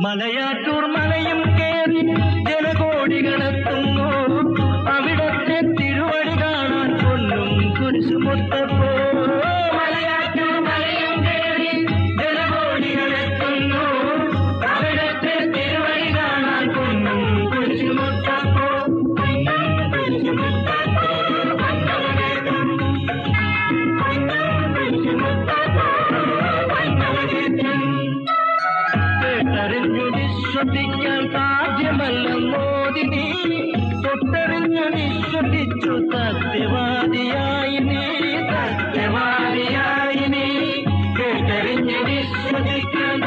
മലയാറ്റൂർ മലയും കേറി ജനകോടികളെത്തുന്നു. അവിടത്തെ തിരുവടി കാണാൻ പൊന്നും കുരിശുമുട്ടപ്പോ. മലയാറ്റൂർ മലയും കേറി ജനകോടികളെത്തുന്നു. അവിടത്തെ തിരുവടി കാണാൻ പൊന്നും കുരിശുമുട്ടപ്പോ. കേട്ടറിഞ്ഞു വിശ്വസിക്കാൻ സാധ്യമല്ല മോദിനി. തൊട്ടറിഞ്ഞു വിശ്വസിച്ചു സത്യവാദിയായി നീ. സത്യവാദിയായി നീ കേട്ടറിഞ്ഞു വിശ്വസിക്കാൻ